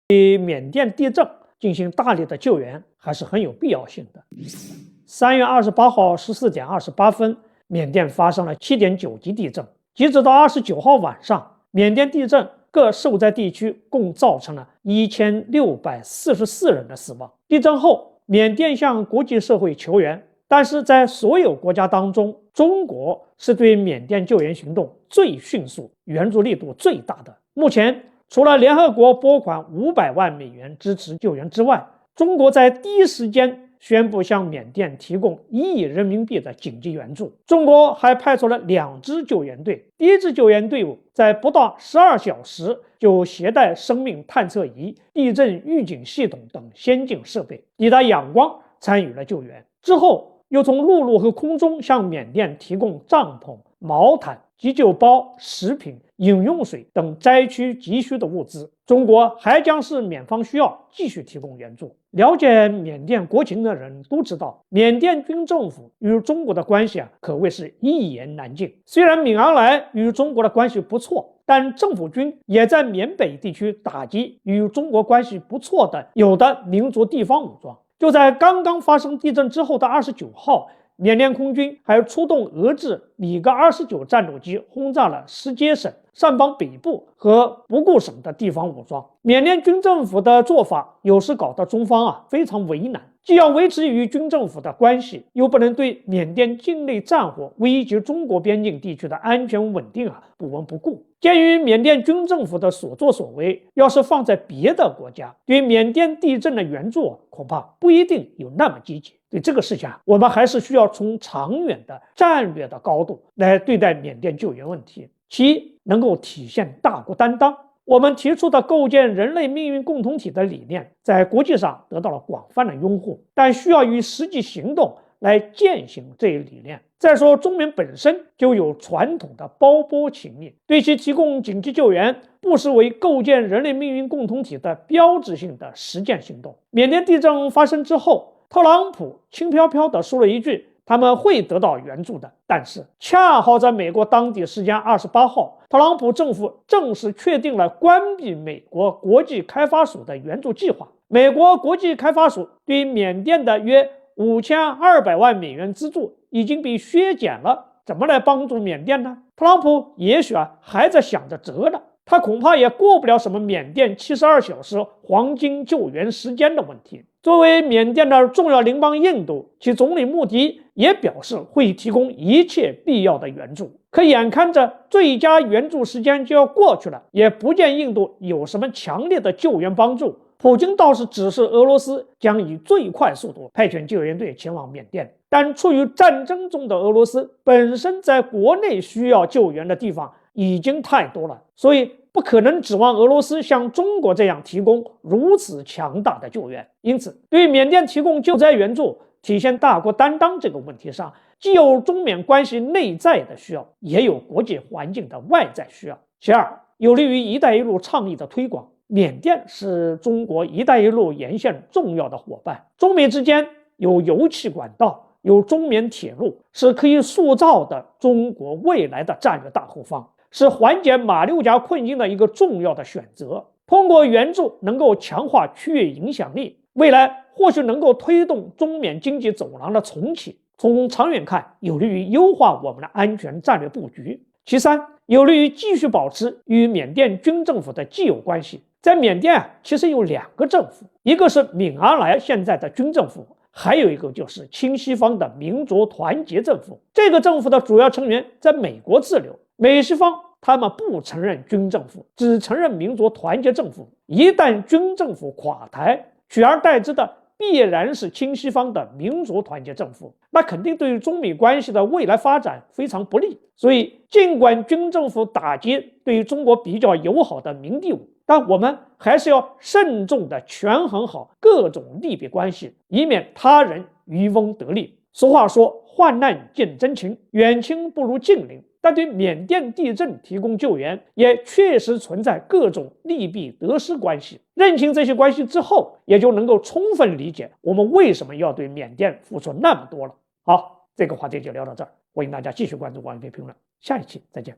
对缅甸地震进行大力的救援还是很有必要性的。3月28号14点28分，缅甸发生了7.9级地震。截止到29号晚上，缅甸地震各受灾地区共造成了1644人的死亡。地震后，缅甸向国际社会求援，但是在所有国家当中，中国是对缅甸救援行动最迅速、援助力度最大的。目前，除了联合国拨款500万美元支持救援之外，中国在第一时间宣布向缅甸提供1亿人民币的紧急援助。中国还派出了2支救援队，第一支救援队伍在不到12小时就携带生命探测仪、地震预警系统等先进设备抵达仰光，参与了救援。之后又从陆路和空中向缅甸提供帐篷、毛毯、急救包、食品、饮用水等灾区急需的物资。中国还将视缅方需要继续提供援助。了解缅甸国情的人都知道，缅甸军政府与中国的关系可谓是一言难尽。虽然敏昂莱与中国的关系不错，但政府军也在缅北地区打击与中国关系不错的有的民族地方武装。就在刚刚发生地震之后的29号，缅甸空军还出动俄制米格29战斗机轰炸了什阶省、善邦北部和不顾省的地方武装。缅甸军政府的做法有时搞得中方非常为难，既要维持与军政府的关系，又不能对缅甸境内战火危及中国边境地区的安全稳定不闻不顾。鉴于缅甸军政府的所作所为，要是放在别的国家，对缅甸地震的援助恐怕不一定有那么积极。对这个事情我们还是需要从长远的战略的高度来对待缅甸救援问题。其一，能够体现大国担当。我们提出的构建人类命运共同体的理念，在国际上得到了广泛的拥护，但需要以实际行动来践行这一理念。再说，中缅本身就有传统的胞波情谊，对其提供紧急救援，不失为构建人类命运共同体的标志性的实践行动。缅甸地震发生之后，特朗普轻飘飘地说了一句，他们会得到援助的。但是恰好在美国当地时间28号，特朗普政府正式确定了关闭美国国际开发署的援助计划。美国国际开发署对缅甸的约5200万美元资助已经被削减了，怎么来帮助缅甸呢？特朗普也许还在想着辙呢，他恐怕也过不了什么缅甸72小时黄金救援时间的问题。作为缅甸的重要邻邦印度，其总理穆迪也表示会提供一切必要的援助。可眼看着最佳援助时间就要过去了，也不见印度有什么强烈的救援帮助。普京倒是指示俄罗斯将以最快速度派遣救援队前往缅甸，但处于战争中的俄罗斯本身在国内需要救援的地方已经太多了，所以不可能指望俄罗斯像中国这样提供如此强大的救援。因此，对缅甸提供救灾援助，体现大国担当这个问题上，既有中缅关系内在的需要，也有国际环境的外在需要。其二，有利于“一带一路”倡议的推广。缅甸是中国“一带一路”沿线重要的伙伴，中缅之间有油气管道，有中缅铁路，是可以塑造的中国未来的战略大后方，是缓解马六甲困境的一个重要的选择。通过援助能够强化区域影响力，未来或许能够推动中缅经济走廊的重启。从长远看，有利于优化我们的安全战略布局。其三，有利于继续保持与缅甸军政府的既有关系。在缅甸其实有2个政府，一个是敏昂莱现在的军政府，还有一个就是亲西方的民族团结政府。这个政府的主要成员在美国滞留，美西方他们不承认军政府，只承认民族团结政府。一旦军政府垮台，取而代之的必然是亲西方的民族团结政府，那肯定对于中美关系的未来发展非常不利。所以尽管军政府打击对于中国比较友好的民地武，但我们还是要慎重地权衡好各种利弊关系，以免他人渔翁得利。俗话说，患难见真情，远亲不如近邻。但对缅甸地震提供救援，也确实存在各种利弊得失关系。认清这些关系之后，也就能够充分理解我们为什么要对缅甸付出那么多了。好，这个话题就聊到这儿，欢迎大家继续关注王一飞评论，下一期再见。